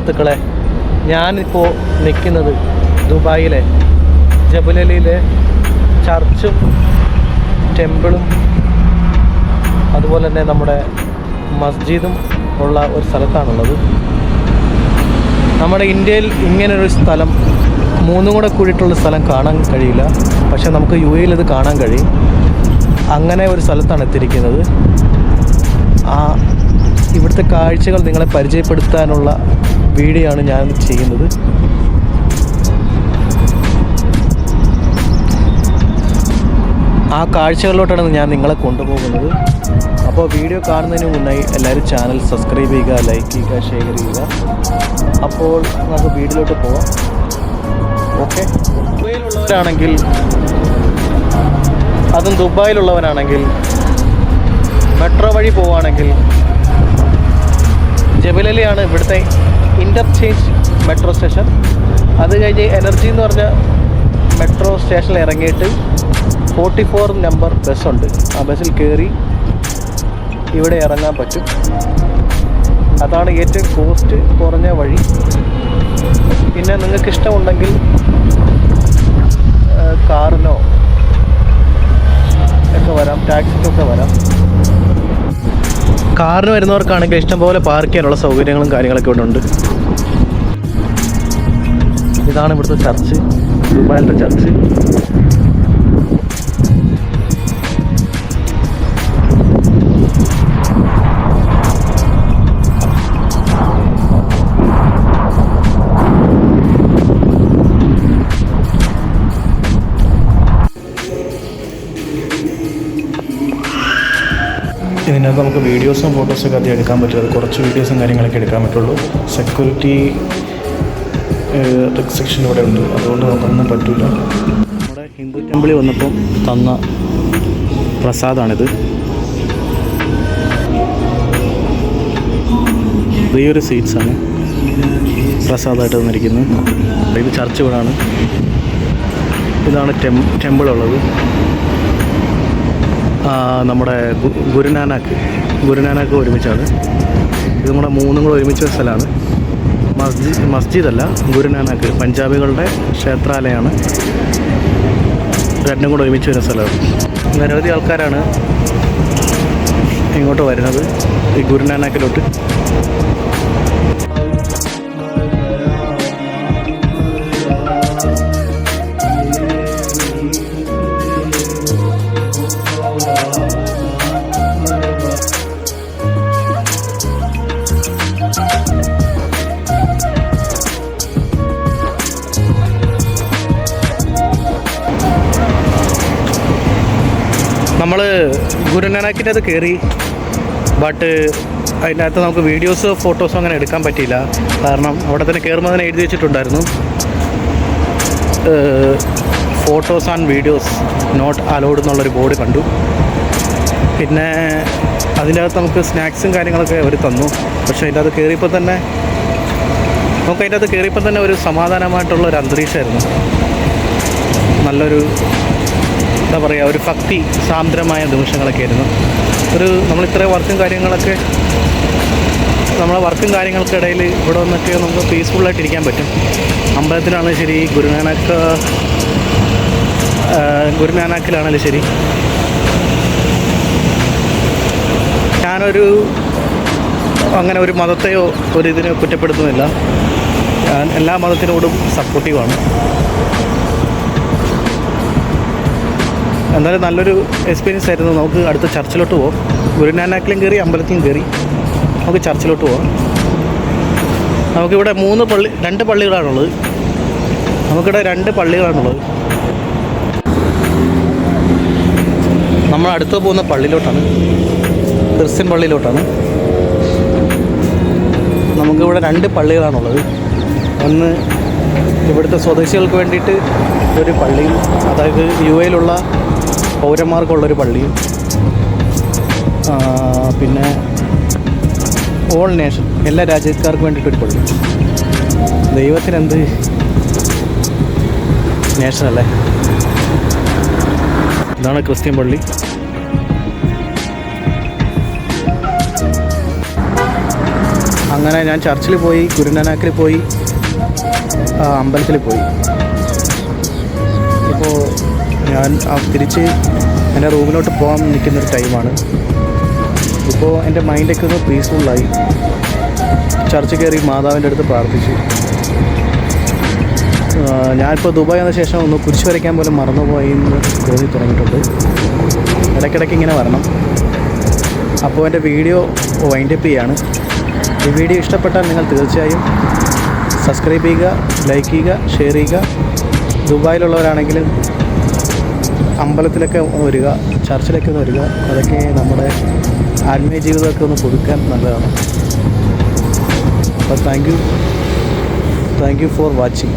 സുഹൃത്തുക്കളെ, ഞാനിപ്പോൾ നിൽക്കുന്നത് ദുബായിലെ ജബലലിയിലെ ചർച്ചും ടെമ്പിളും അതുപോലെ തന്നെ നമ്മുടെ മസ്ജിദും ഉള്ള ഒരു സ്ഥലത്താണുള്ളത്. നമ്മുടെ ഇന്ത്യയിൽ ഇങ്ങനൊരു സ്ഥലം മൂന്നും കൂടെ കൂടിയിട്ടുള്ള സ്ഥലം കാണാൻ കഴിയില്ല. പക്ഷെ നമുക്ക് യു എയിൽ ഇത് കാണാൻ കഴിയും. അങ്ങനെ ഒരു സ്ഥലത്താണ് എത്തിയിരിക്കുന്നത്. ഇവിടുത്തെ കാഴ്ചകൾ നിങ്ങളെ പരിചയപ്പെടുത്താനുള്ള വീഡിയോ ആണ് ഞാൻ ചെയ്യുന്നത്. ആ കാഴ്ചകളിലോട്ടാണ് ഞാൻ നിങ്ങളെ കൊണ്ടുപോകുന്നത്. അപ്പോൾ വീഡിയോ കാണുന്നതിന് മുന്നായി എല്ലാവരും ചാനൽ സബ്സ്ക്രൈബ് ചെയ്യുക, ലൈക്ക് ചെയ്യുക, ഷെയർ ചെയ്യുക. അപ്പോൾ നമുക്ക് വീഡിയോയിലോട്ട് പോവാം. ഓക്കെ, ദുബായിലുള്ളവരാണെങ്കിൽ, അതും ദുബായിലുള്ളവരാണെങ്കിൽ മെട്രോ വഴി പോവുകയാണെങ്കിൽ ജബലലിയാണ് ഇവിടുത്തെ ഇൻ്റർചേഞ്ച് മെട്രോ സ്റ്റേഷൻ. അത് കഴിഞ്ഞ് എനർജി എന്ന് പറഞ്ഞ മെട്രോ സ്റ്റേഷനിൽ ഇറങ്ങിയിട്ട് 44 നമ്പർ ബസ്സുണ്ട്. ആ ബസ്സിൽ കയറി ഇവിടെ ഇറങ്ങാൻ പറ്റും. അതാണ് ഏറ്റവും കോസ്റ്റ് കുറഞ്ഞ വഴി. പിന്നെ നിങ്ങൾക്ക് ഇഷ്ടമുണ്ടെങ്കിൽ കാറിനോ ഒക്കെ വരാം, ടാക്സിക്കൊക്കെ വരാം. കാറിന് വരുന്നവർക്കാണെങ്കിൽ ഇഷ്ടംപോലെ പാർക്ക് ചെയ്യാനുള്ള സൗകര്യങ്ങളും കാര്യങ്ങളൊക്കെ ഇവിടെ ഉണ്ട്. ഇതാണ് ഇവിടുത്തെ ചർച്ച്, ദുബായിലത്തെ ചർച്ച്. ഇതിനകത്ത് നമുക്ക് വീഡിയോസും ഫോട്ടോസൊക്കെ അധികം എടുക്കാൻ പറ്റും. അത് കുറച്ച് വീഡിയോസും കാര്യങ്ങളൊക്കെ എടുക്കാൻ പറ്റുള്ളൂ. സെക്യൂരിറ്റി റിസ്ട്രിക്ഷൻ ഇവിടെ ഉണ്ട്, അതുകൊണ്ട് നമുക്കൊന്നും പറ്റില്ല. നമ്മുടെ ഹിന്ദു ടെമ്പിളിൽ വന്നപ്പോൾ തന്ന പ്രസാദാണിത്. ചെറിയൊരു സ്വീറ്റ്സാണ് പ്രസാദമായിട്ട് തന്നിരിക്കുന്നത്. ഇത് ചർച്ച് ഇവിടാണ്. ഇതാണ് ടെമ്പിളുള്ളത്. നമ്മുടെ ഗുരുനാനാക്ക് ഒരുമിച്ചാണ്. ഇത് നമ്മുടെ മൂന്നും കൂടെ ഒരുമിച്ച സ്ഥലമാണ്. മസ്ജിദല്ല, ഗുരുനാനാക്ക് പഞ്ചാബികളുടെ ക്ഷേത്രാലയമാണ്. രണ്ടും കൂടെ ഒരുമിച്ച് വരുന്ന സ്ഥലമാണ്. നിരവധി ആൾക്കാരാണ് ഇങ്ങോട്ട് വരുന്നത് ഈ ഗുരുനാനാക്കിലോട്ട്. നമ്മൾ ഗുരുനാനാക്കിൻ്റെ അത് കയറി. ബട്ട് അതിനകത്ത് നമുക്ക് വീഡിയോസോ ഫോട്ടോസോ അങ്ങനെ എടുക്കാൻ പറ്റിയില്ല. കാരണം അവിടെ തന്നെ കയറുമ്പോൾ തന്നെ എഴുതി വെച്ചിട്ടുണ്ടായിരുന്നു, photos and videos not allowed എന്നുള്ളൊരു ബോർഡ് കണ്ടു. പിന്നെ അതിൻ്റെ അകത്ത് നമുക്ക് സ്നാക്സും കാര്യങ്ങളൊക്കെ അവർ തന്നു. പക്ഷേ അതിൻ്റെ അകത്ത് കയറിയപ്പോൾ തന്നെ ഒരു സമാധാനമായിട്ടുള്ള ഒരു അന്തരീക്ഷമായിരുന്നു. നല്ലൊരു എന്താ പറയുക, ഒരു ഭക്തി സാന്ദ്രമായ നിമിഷങ്ങളൊക്കെ ആയിരുന്നു. നമ്മൾ ഇത്രയും നമ്മളെ വർക്കും കാര്യങ്ങൾക്കിടയിൽ ഇവിടെ വന്നൊക്കെ നമുക്ക് പീസ്ഫുള്ളായിട്ട് ഇരിക്കാൻ പറ്റും. അമ്പലത്തിലാണെങ്കിലും ശരി, ഗുരുനാനാക്കിലാണെങ്കിലും ശരി. അങ്ങനെ ഒരു മതത്തെയോ ഇതിനെ കുറ്റപ്പെടുത്തുന്നില്ല. ഞാൻ എല്ലാ മതത്തിനോടും സപ്പോർട്ടീവാണ്. എന്നാലും നല്ലൊരു എക്സ്പീരിയൻസ് ആയിരുന്നു. നമുക്ക് അടുത്ത ചർച്ചിലോട്ട് പോകാം. ഗുരുനാനാക്കിലും കയറി, അമ്പലത്തിലും കയറി, നമുക്ക് ചർച്ചിലോട്ട് പോകാം. നമുക്കിവിടെ 2 പള്ളികളാണുള്ളത്. നമ്മൾ അടുത്ത് പോകുന്ന പള്ളിയിലോട്ടാണ്, ക്രിസ്ത്യൻ പള്ളിയിലോട്ടാണ്. നമുക്കിവിടെ 2 പള്ളികളാണുള്ളത്. ഒന്ന് ഇവിടുത്തെ സ്വദേശികൾക്ക് വേണ്ടിയിട്ട് ഒരു പള്ളിയും, അതായത് യു എയിലുള്ള പൗരന്മാർക്കുള്ളൊരു പള്ളിയും, പിന്നെ ഓൾ നേഷൻ, എല്ലാ രാജ്യക്കാർക്ക് വേണ്ടിയിട്ടൊരു പള്ളി. ദൈവത്തിനെന്ത് നേഷനല്ലേ. ഇതാണ് ക്രിസ്ത്യൻ പള്ളി. അങ്ങനെ ഞാൻ ചർച്ചിൽ പോയി, ഗുരുനാനാക്കിൽ പോയി, അമ്പലത്തിൽ പോയി. ഇപ്പോൾ ഞാൻ തിരിച്ച് എൻ്റെ റൂമിലോട്ട് പോകാൻ നിൽക്കുന്നൊരു ടൈമാണ്. ഇപ്പോൾ എൻ്റെ മൈൻഡൊക്കെ ഒന്ന് പീസ്ഫുള്ളായി. ചർച്ചിൽ കയറി മാതാവിൻ്റെ അടുത്ത് പ്രാർത്ഥിച്ചു. ഞാനിപ്പോൾ ദുബായ് വന്ന ശേഷം ഒന്ന് കുരിശ് വരയ്ക്കാൻ പോലും മറന്നുപോയി എന്ന് തോന്നി തുടങ്ങിയിട്ടുണ്ട്. ഇടയ്ക്കിടയ്ക്ക് ഇങ്ങനെ വരണം. അപ്പോൾ എൻ്റെ വീഡിയോ വൈൻഡപ്പ് ചെയ്യാണ്. ഈ വീഡിയോ ഇഷ്ടപ്പെട്ടാൽ നിങ്ങൾ തീർച്ചയായും സബ്സ്ക്രൈബ് ചെയ്യുക, ലൈക്ക് ചെയ്യുക, ഷെയർ ചെയ്യുക. ദുബായിലുള്ളവരാണെങ്കിൽ അമ്പലത്തിലൊക്കെ വരിക, ചർച്ചിലൊക്കെ ഒന്ന് വരിക. അതൊക്കെ നമ്മുടെ ആത്മീയ ജീവിതമൊക്കെ ഒന്ന് പുതുക്കാൻ നല്ലതാണ്. അപ്പോൾ താങ്ക് യു ഫോർ വാച്ചിങ്.